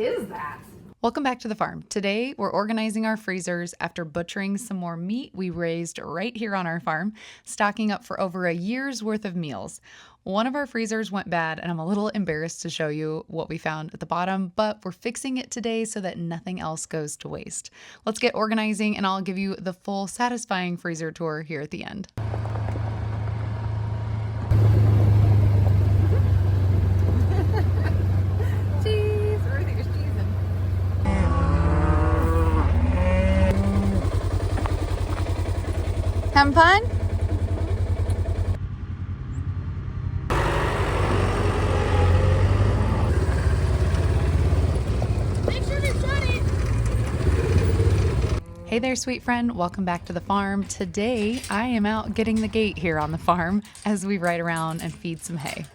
is that? Welcome back to the farm. Today, we're organizing our freezers after butchering some more meat we raised right here on our farm, stocking up for over a year's worth of meals. One of our freezers went bad, and I'm a little embarrassed to show you what we found at the bottom, but we're fixing it today so that nothing else goes to waste. Let's get organizing, and I'll give you the full satisfying freezer tour here at the end. Having fun? Make sure to shut it. Hey there, sweet friend. Welcome back to the farm. Today, I am out getting the gate here on the farm as we ride around and feed some hay.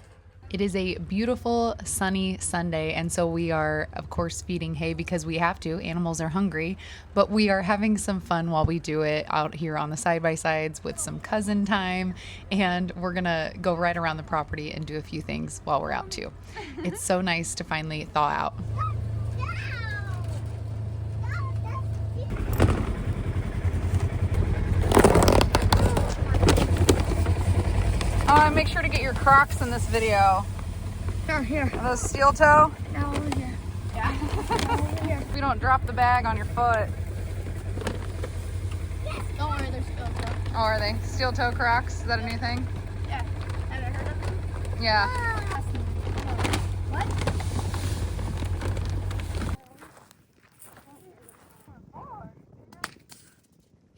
It is a beautiful sunny Sunday, and so we are, of course, feeding hay because we have to. Animals are hungry, but we are having some fun while we do it out here on the side-by-sides with some cousin time, and we're gonna go right around the property and do a few things while we're out too. It's so nice to finally thaw out. Make sure to get your Crocs in this video. Here. Are those steel toe? Now over here. Yeah. Over here. We don't drop the bag on your foot. Yes. Don't worry, they're still toe. Oh, are they? Steel toe Crocs? Is that a new thing? Yeah. Have I heard of them? Yeah. What?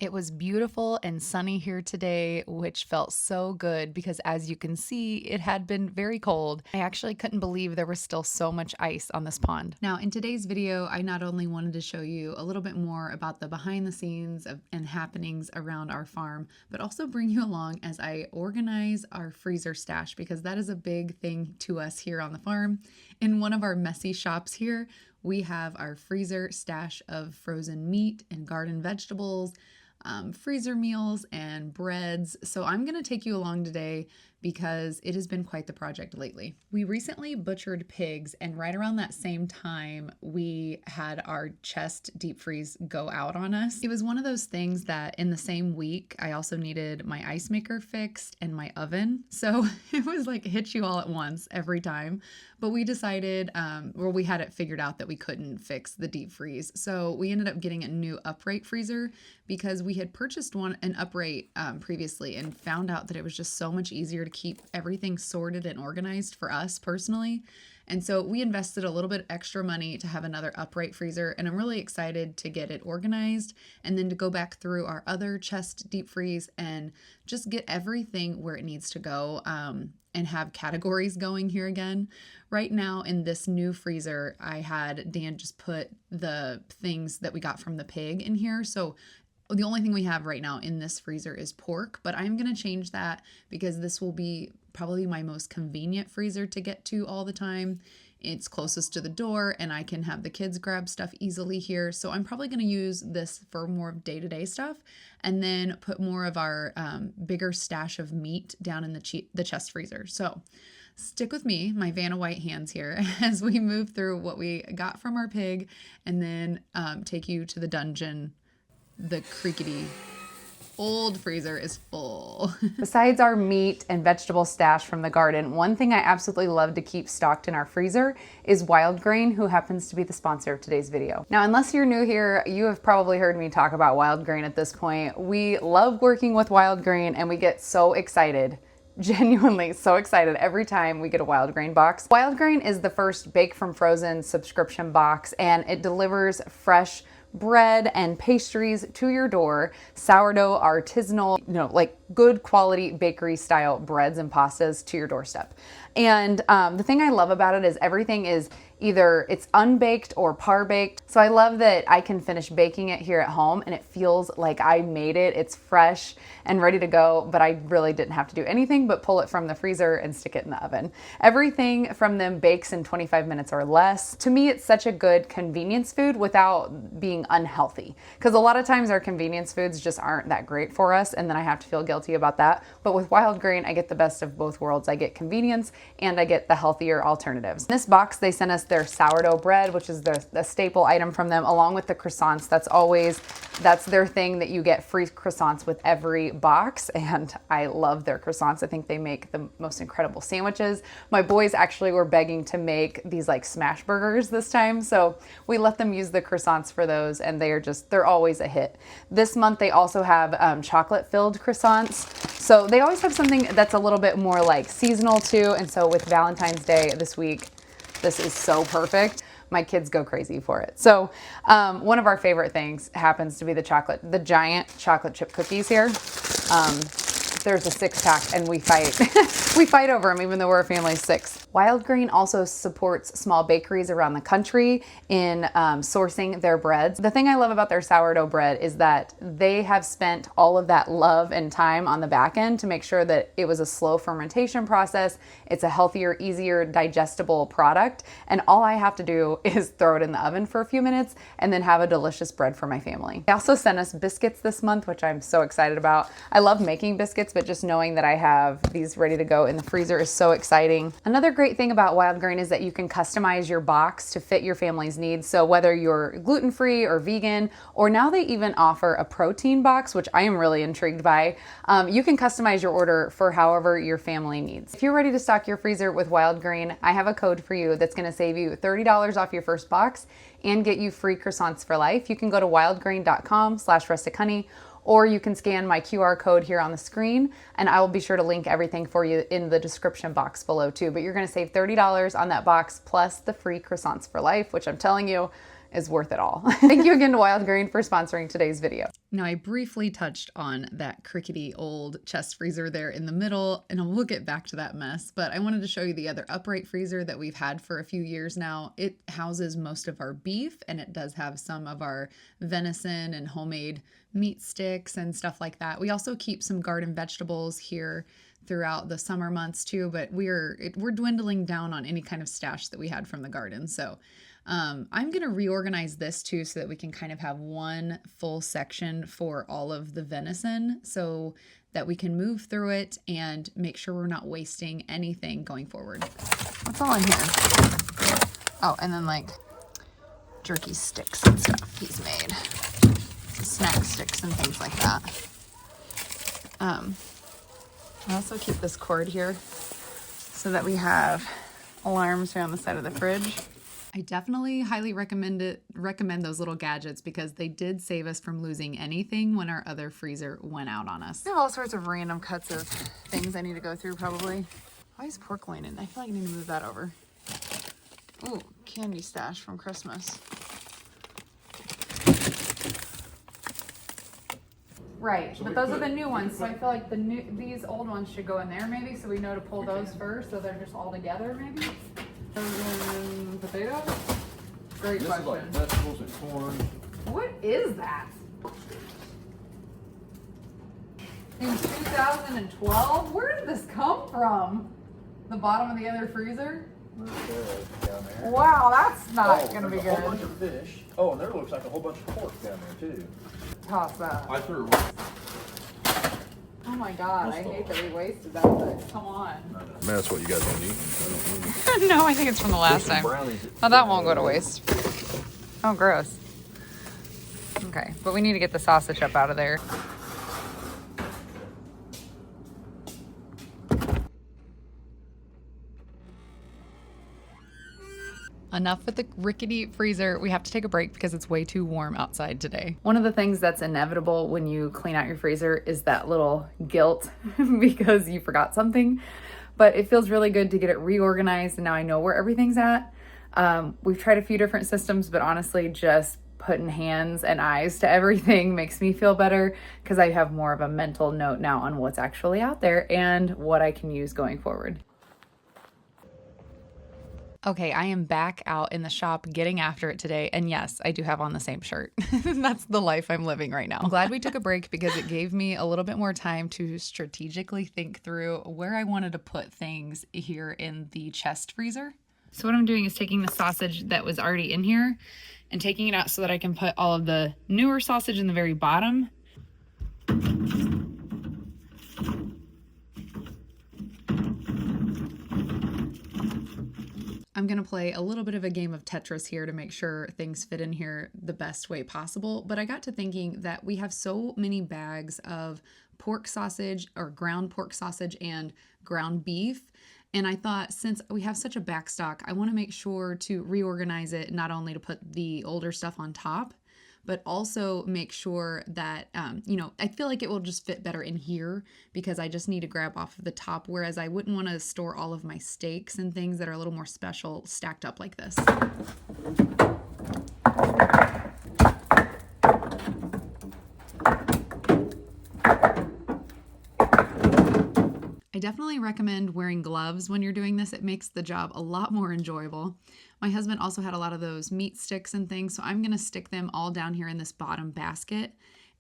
It was beautiful and sunny here today, which felt so good because as you can see, it had been very cold. I actually couldn't believe there was still so much ice on this pond. Now, in today's video, I not only wanted to show you a little bit more about the behind the scenes and happenings around our farm, but also bring you along as I organize our freezer stash because that is a big thing to us here on the farm. In one of our messy shops here, we have our freezer stash of frozen meat and garden vegetables, freezer meals and breads. So I'm going to take you along today because it has been quite the project lately. We recently butchered pigs, and right around that same time, we had our chest deep freeze go out on us. It was one of those things that in the same week, I also needed my ice maker fixed and my oven. So it was like hit you all at once every time. But we decided, we had it figured out that we couldn't fix the deep freeze. So we ended up getting a new upright freezer because we had purchased an upright previously and found out that it was just so much easier to keep everything sorted and organized for us personally. And so we invested a little bit extra money to have another upright freezer, and I'm really excited to get it organized and then to go back through our other chest deep freeze and just get everything where it needs to go and have categories going here again. Right now in this new freezer, I had Dan just put the things that we got from the pig in here. So the only thing we have right now in this freezer is pork, but I'm going to change that because this will be probably my most convenient freezer to get to all the time. It's closest to the door and I can have the kids grab stuff easily here. So I'm probably going to use this for more day-to-day stuff and then put more of our bigger stash of meat down in the chest freezer. So stick with me, my Vanna White hands here, as we move through what we got from our pig and then take you to the dungeon. The creaky old freezer is full. Besides our meat and vegetable stash from the garden, one thing I absolutely love to keep stocked in our freezer is Wild Grain, who happens to be the sponsor of today's video. Now, unless you're new here, you have probably heard me talk about Wild Grain at this point. We love working with Wild Grain and we get so excited. Genuinely so excited every time we get a Wild Grain box. Wild Grain is the first Bake from Frozen subscription box, and it delivers fresh bread and pastries to your door, sourdough, artisanal, like good quality bakery style breads and pastas to your doorstep. And the thing I love about it is everything is either it's unbaked or par baked. So I love that I can finish baking it here at home and it feels like I made it. It's fresh and ready to go, but I really didn't have to do anything but pull it from the freezer and stick it in the oven. Everything from them bakes in 25 minutes or less. To me, it's such a good convenience food without being unhealthy. Because a lot of times our convenience foods just aren't that great for us, and then I have to feel guilty guilty about that. But with Wild Grain, I get the best of both worlds. I get convenience and I get the healthier alternatives. In this box, they sent us their sourdough bread, which is the staple item from them, along with the croissants. That's their thing, that you get free croissants with every box. And I love their croissants. I think they make the most incredible sandwiches. My boys actually were begging to make these like smash burgers this time. So we let them use the croissants for those, and they're always a hit. This month they also have chocolate filled croissants. So they always have something that's a little bit more like seasonal too. And so with Valentine's Day this week, this is so perfect. My kids go crazy for it. So one of our favorite things happens to be the giant chocolate chip cookies here. There's a 6-pack and we fight. We fight over them even though we're a family of 6. Wild Grain also supports small bakeries around the country in sourcing their breads. The thing I love about their sourdough bread is that they have spent all of that love and time on the back end to make sure that it was a slow fermentation process. It's a healthier, easier, digestible product. And all I have to do is throw it in the oven for a few minutes and then have a delicious bread for my family. They also sent us biscuits this month, which I'm so excited about. I love making biscuits, but just knowing that I have these ready to go in the freezer is so exciting. Another great thing about Wild Grain is that you can customize your box to fit your family's needs. So whether you're gluten-free or vegan, or now they even offer a protein box, which I am really intrigued by, you can customize your order for however your family needs. If you're ready to stock your freezer with Wild Grain, I have a code for you that's gonna save you $30 off your first box and get you free croissants for life. You can go to wildgrain.com/rustichoney, or you can scan my QR code here on the screen, and I will be sure to link everything for you in the description box below too. But you're gonna save $30 on that box plus the free croissants for life, which I'm telling you is worth it all. Thank you again to Wild Grain for sponsoring today's video. Now, I briefly touched on that crickety old chest freezer there in the middle, and we'll get back to that mess, but I wanted to show you the other upright freezer that we've had for a few years now. It houses most of our beef, and it does have some of our venison and homemade meat sticks and stuff like that. We also keep some garden vegetables here throughout the summer months too, but we're dwindling down on any kind of stash that we had from the garden. So I'm going to reorganize this too so that we can kind of have one full section for all of the venison so that we can move through it and make sure we're not wasting anything going forward. What's all in here? Oh, and then like jerky sticks and stuff he's made. Snack sticks and things like that. I also keep this cord here so that we have alarms here on the side of the fridge. I definitely highly recommend those little gadgets because they did save us from losing anything when our other freezer went out on us. I have all sorts of random cuts of things I need to go through probably. Why is pork loin in? I feel like I need to move that over. Ooh, candy stash from Christmas. Right, but those are the new ones, so I feel like these old ones should go in there maybe, so we know to pull those first, so they're just all together maybe? Potatoes? Great question. This is like vegetables and corn. What is that? In 2012? Where did this come from? The bottom of the other freezer? Down there. Wow, that's not going to be good. A whole bunch of fish. Oh, and there looks like a whole bunch of pork down there too. Toss that. I threw it away. Oh my God, I hate that we wasted that, but come on. Man, that's what you guys don't eat. No, I think it's from the last time. Oh, that won't go to waste. Oh, gross. Okay, but we need to get the sausage up out of there. Enough with the rickety freezer. We have to take a break because it's way too warm outside today. One of the things that's inevitable when you clean out your freezer is that little guilt because you forgot something. But it feels really good to get it reorganized, and now I know where everything's at. We've tried a few different systems, but honestly, just putting hands and eyes to everything makes me feel better because I have more of a mental note now on what's actually out there and what I can use going forward. Okay, I am back out in the shop getting after it today. And yes, I do have on the same shirt. That's the life I'm living right now. I'm glad we took a break because it gave me a little bit more time to strategically think through where I wanted to put things here in the chest freezer. So what I'm doing is taking the sausage that was already in here and taking it out so that I can put all of the newer sausage in the very bottom. I'm going to play a little bit of a game of Tetris here to make sure things fit in here the best way possible. But I got to thinking that we have so many bags of pork sausage or ground pork sausage and ground beef. And I thought, since we have such a backstock, I want to make sure to reorganize it, not only to put the older stuff on top, but also make sure that, I feel like it will just fit better in here because I just need to grab off of the top, whereas I wouldn't want to store all of my steaks and things that are a little more special stacked up like this. I definitely recommend wearing gloves when you're doing this. It makes the job a lot more enjoyable. My husband also had a lot of those meat sticks and things, so I'm going to stick them all down here in this bottom basket,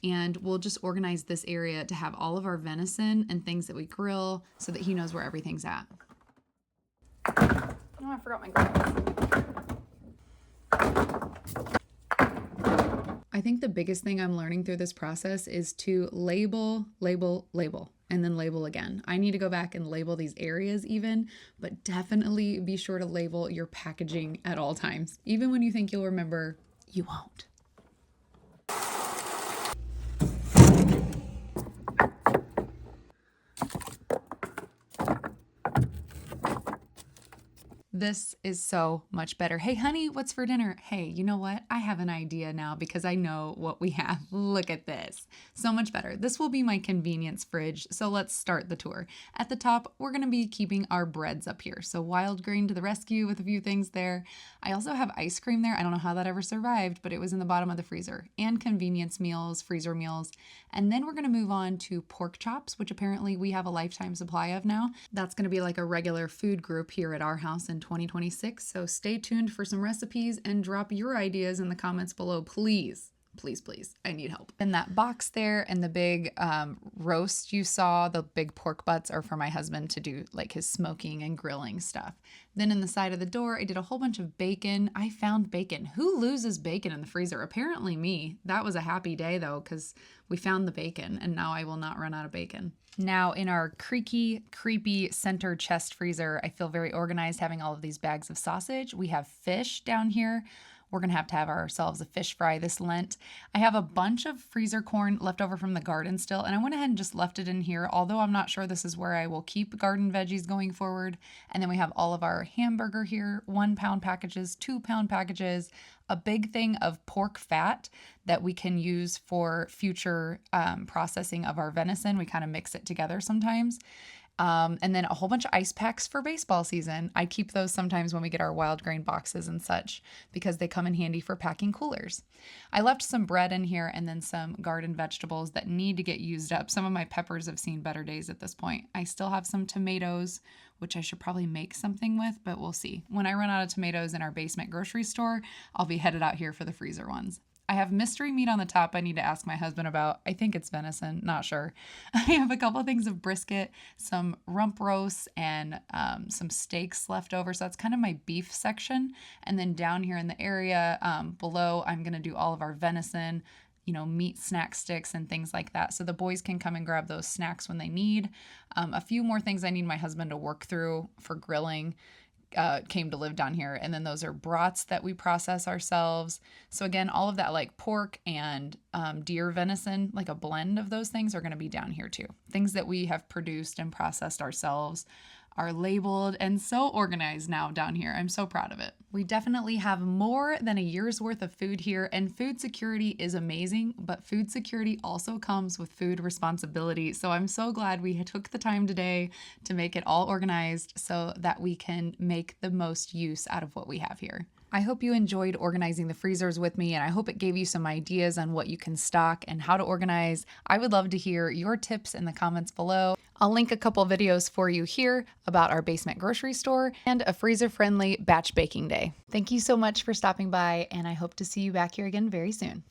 and we'll just organize this area to have all of our venison and things that we grill so that he knows where everything's at. Oh, I forgot my gloves. I think the biggest thing I'm learning through this process is to label, and then label again. I need to go back and label these areas even, but definitely be sure to label your packaging at all times. Even when you think you'll remember, you won't. This is so much better. Hey, honey, what's for dinner? Hey, you know what? I have an idea now because I know what we have. Look at this. So much better. This will be my convenience fridge. So let's start the tour. At the top, we're going to be keeping our breads up here. So wild grain to the rescue with a few things there. I also have ice cream there. I don't know how that ever survived, but it was in the bottom of the freezer. And convenience meals, freezer meals. And then we're going to move on to pork chops, which apparently we have a lifetime supply of now. That's going to be like a regular food group here at our house in 2026. So stay tuned for some recipes and drop your ideas in the comments below, please. Please, please. I need help. And that box there and the big roast you saw, the big pork butts, are for my husband to do like his smoking and grilling stuff. Then in the side of the door, I did a whole bunch of bacon. I found bacon. Who loses bacon in the freezer? Apparently me. That was a happy day though, because we found the bacon and now I will not run out of bacon. Now in our creaky, creepy center chest freezer, I feel very organized having all of these bags of sausage. We have fish down here. We're going to have ourselves a fish fry this Lent. I have a bunch of freezer corn left over from the garden still, and I went ahead and just left it in here, although I'm not sure this is where I will keep garden veggies going forward. And then we have all of our hamburger here, 1 pound packages, 2 pound packages, a big thing of pork fat that we can use for future processing of our venison. We kind of mix it together sometimes. And then a whole bunch of ice packs for baseball season. I keep those sometimes when we get our wild grain boxes and such because they come in handy for packing coolers. I left some bread in here and then some garden vegetables that need to get used up. Some of my peppers have seen better days at this point. I still have some tomatoes, which I should probably make something with, but we'll see. When I run out of tomatoes in our basement grocery store, I'll be headed out here for the freezer ones. I have mystery meat on the top I need to ask my husband about. I think it's venison, not sure. I have a couple things of brisket, some rump roasts, and some steaks left over. So that's kind of my beef section. And then down here in the area below, I'm going to do all of our venison, meat snack sticks and things like that. So the boys can come and grab those snacks when they need. A few more things I need my husband to work through for grilling. Came to live down here. And then those are brats that we process ourselves. So again, all of that like pork and deer venison, like a blend of those things are going to be down here too. Things that we have produced and processed ourselves are labeled and so organized now down here. I'm so proud of it. We definitely have more than a year's worth of food here, and food security is amazing, but food security also comes with food responsibility. So I'm so glad we took the time today to make it all organized so that we can make the most use out of what we have here. I hope you enjoyed organizing the freezers with me, and I hope it gave you some ideas on what you can stock and how to organize. I would love to hear your tips in the comments below. I'll link a couple videos for you here about our basement grocery store and a freezer-friendly batch baking day. Thank you so much for stopping by, and I hope to see you back here again very soon.